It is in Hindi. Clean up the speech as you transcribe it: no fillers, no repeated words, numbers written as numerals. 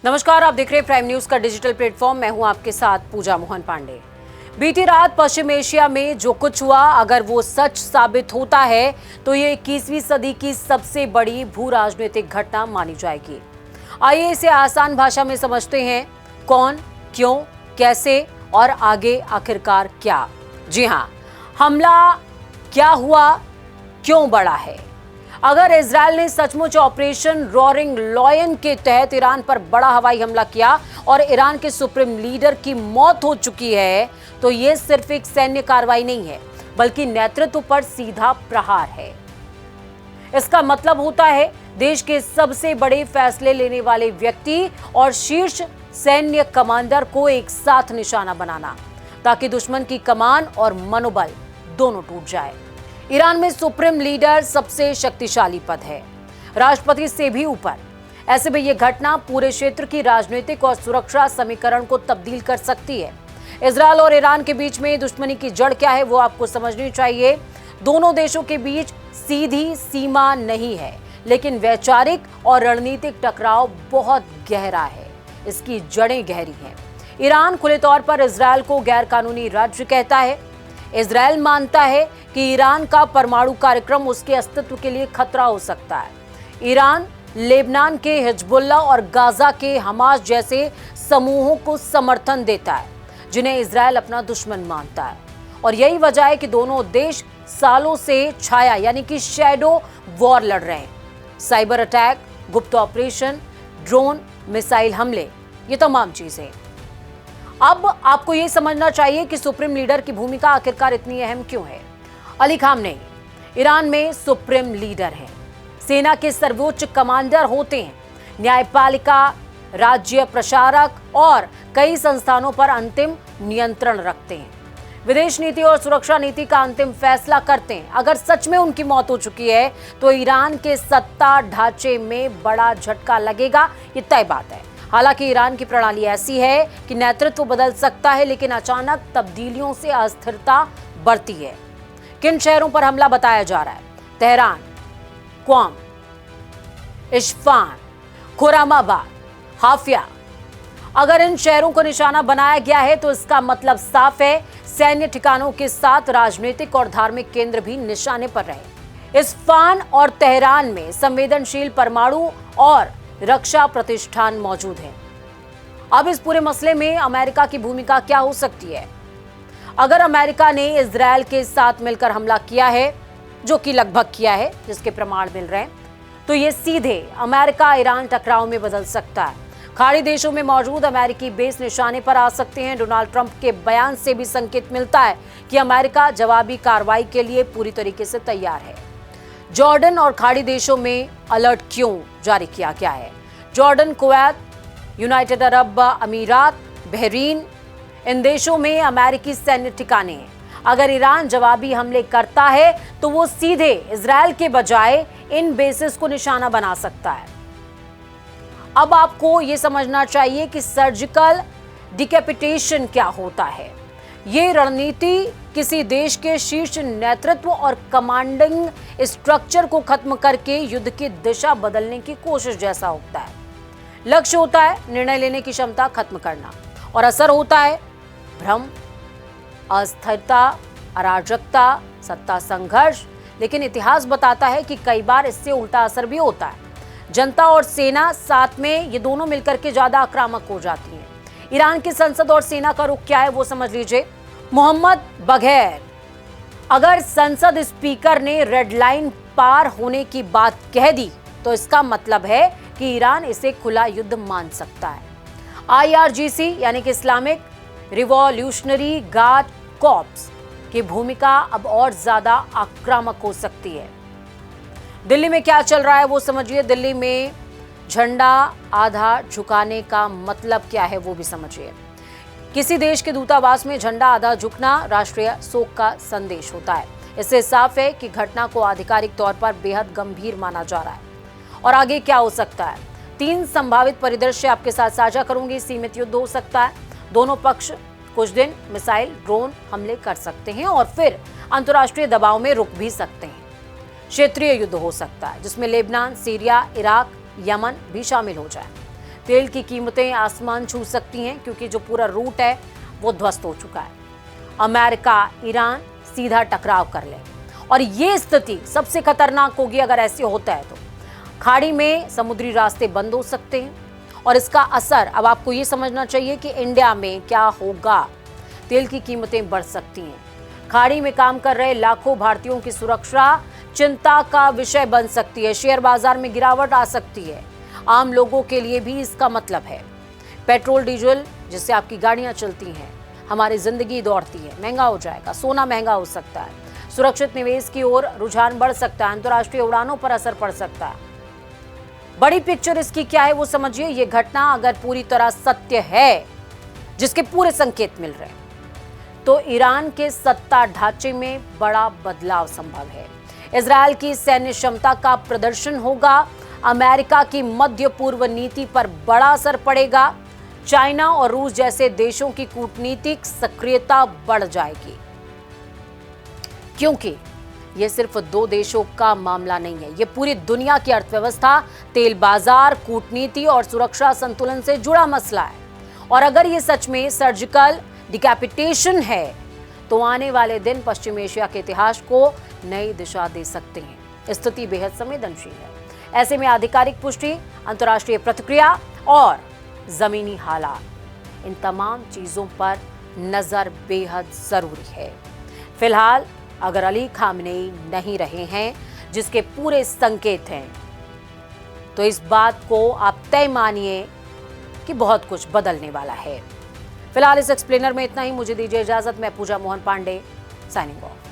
नमस्कार, आप देख रहे हैं प्राइम न्यूज का डिजिटल प्लेटफॉर्म। मैं हूं आपके साथ पूजा मोहन पांडे। बीती रात पश्चिम एशिया में जो कुछ हुआ, अगर वो सच साबित होता है तो ये 21वीं सदी की सबसे बड़ी भू राजनीतिक घटना मानी जाएगी। आइए इसे आसान भाषा में समझते हैं। कौन, क्यों, कैसे और आगे आखिरकार क्या। जी हां, हमला क्या हुआ, क्यों बढ़ा है। अगर इजरायल ने सचमुच ऑपरेशन रोरिंग लॉयन के तहत ईरान पर बड़ा हवाई हमला किया और ईरान के सुप्रीम लीडर की मौत हो चुकी है, तो यह सिर्फ एक सैन्य कार्रवाई नहीं है, बल्कि नेतृत्व पर सीधा प्रहार है। इसका मतलब होता है देश के सबसे बड़े फैसले लेने वाले व्यक्ति और शीर्ष सैन्य कमांडर को एक साथ निशाना बनाना, ताकि दुश्मन की कमान और मनोबल दोनों टूट जाए। ईरान में सुप्रीम लीडर सबसे शक्तिशाली पद है, राष्ट्रपति से भी ऊपर। ऐसे में यह घटना पूरे क्षेत्र की राजनीतिक और सुरक्षा समीकरण को तब्दील कर सकती है। इजरायल और ईरान के बीच में दुश्मनी की जड़ क्या है वो आपको समझनी चाहिए। दोनों देशों के बीच सीधी सीमा नहीं है, लेकिन वैचारिक और रणनीतिक टकराव बहुत गहरा है। इसकी जड़ें गहरी हैं। ईरान खुले तौर पर इजरायल को गैर कानूनी राज्य कहता है। इजरायल मानता है कि ईरान का परमाणु कार्यक्रम उसके अस्तित्व के लिए खतरा हो सकता है। ईरान लेबनान के हिजबुल्लाह और गाजा के हमास जैसे समूहों को समर्थन देता है, जिन्हें इजरायल अपना दुश्मन मानता है। और यही वजह है कि दोनों देश सालों से छाया यानी कि शैडो वॉर लड़ रहे हैं। साइबर अटैक, गुप्त ऑपरेशन, ड्रोन, मिसाइल हमले, ये तमाम चीजें। अब आपको यह समझना चाहिए कि सुप्रीम लीडर की भूमिका आखिरकार इतनी अहम क्यों है। अली खामनेई ईरान में सुप्रीम लीडर हैं, सेना के सर्वोच्च कमांडर होते हैं, न्यायपालिका, राज्य प्रशासक और कई संस्थानों पर अंतिम नियंत्रण रखते हैं। विदेश नीति और सुरक्षा नीति का अंतिम फैसला करते हैं। अगर सच में उनकी मौत हो चुकी है तो ईरान के सत्ता ढांचे में बड़ा झटका लगेगा, ये तय बात है। हालांकि ईरान की प्रणाली ऐसी है कि नेतृत्व बदल सकता है, लेकिन अचानक तब्दीलियों से अस्थिरता बढ़ती है। किन शहरों पर हमला बताया जा रहा है? तेहरान, क्वाम, इस्फहान, खुरामाबाद, हाफिया। अगर इन शहरों को निशाना बनाया गया है तो इसका मतलब साफ है, सैन्य ठिकानों के साथ राजनीतिक और धार्मिक केंद्र भी निशाने पर रहे। इस्फहान और तेहरान में संवेदनशील परमाणु और रक्षा प्रतिष्ठान मौजूद हैं। अब इस पूरे मसले में अमेरिका की भूमिका क्या हो सकती है? अगर अमेरिका ने इजरायल के साथ मिलकर हमला किया है, जो कि लगभग किया है, जिसके प्रमाण मिल रहे हैं, तो ये सीधे अमेरिका ईरान टकराव में बदल सकता है। खाड़ी देशों में मौजूद अमेरिकी बेस निशाने पर आ सकते हैं। डोनाल्ड ट्रंप के बयान से भी संकेत मिलता है कि अमेरिका जवाबी कार्रवाई के लिए पूरी तरीके से तैयार है। जॉर्डन और खाड़ी देशों में अलर्ट क्यों जारी किया गया है? जॉर्डन, कुवैत, यूनाइटेड अरब अमीरात, बहरीन, इन देशों में अमेरिकी सैन्य ठिकाने हैं। अगर ईरान जवाबी हमले करता है तो वो सीधे इजरायल के बजाय इन बेसिस को निशाना बना सकता है। अब आपको ये समझना चाहिए कि सर्जिकल डिकैपिटेशन क्या होता है। ये रणनीति किसी देश के शीर्ष नेतृत्व और कमांडिंग स्ट्रक्चर को खत्म करके युद्ध की दिशा बदलने की कोशिश जैसा होता है। लक्ष्य होता है निर्णय लेने की क्षमता खत्म करना, और असर होता है भ्रम, अस्थिरता, अराजकता, सत्ता संघर्ष। लेकिन इतिहास बताता है कि कई बार इससे उल्टा असर भी होता है। जनता और सेना साथ में, ये दोनों मिलकर के ज्यादा आक्रामक हो जाती हैं। ईरान की संसद और सेना का रुख क्या है वो समझ लीजिए। मोहम्मद बघेर, अगर संसद स्पीकर ने रेड लाइन पार होने की बात कह दी तो इसका मतलब है कि ईरान इसे खुला युद्ध मान सकता है। IRGC यानी कि इस्लामिक रिवॉल्यूशनरी गार्ड कॉर्प्स की भूमिका अब और ज्यादा आक्रामक हो सकती है। दिल्ली में क्या चल रहा है वो समझिए। दिल्ली में झंडा आधा झुकाने का मतलब क्या है वो भी समझिए। किसी देश के दूतावास में झंडा आधा झुकना राष्ट्रीय शोक का संदेश होता है। इससे साफ है कि घटना को आधिकारिक तौर पर बेहद गंभीर माना जा रहा है। और आगे क्या हो सकता है? 3 संभावित परिदृश्य आपके साथ साझा करूंगी। सीमित युद्ध हो सकता है, दोनों पक्ष कुछ दिन मिसाइल, ड्रोन हमले कर सकते हैं और फिर अंतर्राष्ट्रीय दबाव में रुक भी सकते हैं। क्षेत्रीय युद्ध हो सकता है जिसमें लेबनान, सीरिया, इराक, यमन भी शामिल हो जाए। तेल की कीमतें आसमान छू सकती हैं क्योंकि जो पूरा रूट है वो ध्वस्त हो चुका है। अमेरिका ईरान सीधा टकराव कर ले और ये स्थिति सबसे खतरनाक होगी अगर ऐसे होता है तो। खाड़ी में समुद्री रास्ते बंद हो सकते हैं और इसका असर अब आपको ये समझना चाहिए कि इंडिया में क्या होगा। तेल की कीमतें बढ़ सकती हैं। खाड़ी में काम कर रहे लाखों भारतीयों की सुरक्षा चिंता का विषय बन सकती है। शेयर बाजार में गिरावट आ सकती है। आम लोगों के लिए भी इसका मतलब है। पेट्रोल डीजल जिससे आपकी गाड़ियां चलती हैं, हमारी जिंदगी दौड़ती है, महंगा हो जाएगा। सोना महंगा हो सकता है। सुरक्षित निवेश की ओर रुझान बढ़ सकता है। अंतर्राष्ट्रीय उड़ानों पर असर पड़ सकता है। बड़ी पिक्चर इसकी क्या है वो समझिए। ये घटना अगर पूरी तरह सत्य है, जिसके पूरे संकेत मिल रहे हैं, तो ईरान के सत्ता ढांचे में बड़ा बदलाव संभव है। इजरायल की सैन्य क्षमता का प्रदर्शन होगा। अमेरिका की मध्य पूर्व नीति पर बड़ा असर पड़ेगा। चाइना और रूस जैसे देशों की कूटनीतिक सक्रियता बढ़ जाएगी, क्योंकि यह सिर्फ दो देशों का मामला नहीं है। यह पूरी दुनिया की अर्थव्यवस्था, तेल बाजार, कूटनीति और सुरक्षा संतुलन से जुड़ा मसला है। और अगर यह सच में सर्जिकल डिकैपिटेशन है तो आने वाले दिन पश्चिम एशिया के इतिहास को नई दिशा दे सकते हैं। स्थिति बेहद संवेदनशील है। ऐसे में आधिकारिक पुष्टि, अंतर्राष्ट्रीय प्रतिक्रिया और जमीनी हालात, इन तमाम चीजों पर नजर बेहद जरूरी है। फिलहाल अगर अली खामनेई नहीं रहे हैं, जिसके पूरे संकेत हैं, तो इस बात को आप तय मानिए कि बहुत कुछ बदलने वाला है। फिलहाल इस एक्सप्लेनर में इतना ही। मुझे दीजिए इजाजत। मैं पूजा मोहन पांडे, साइनिंग ऑफ।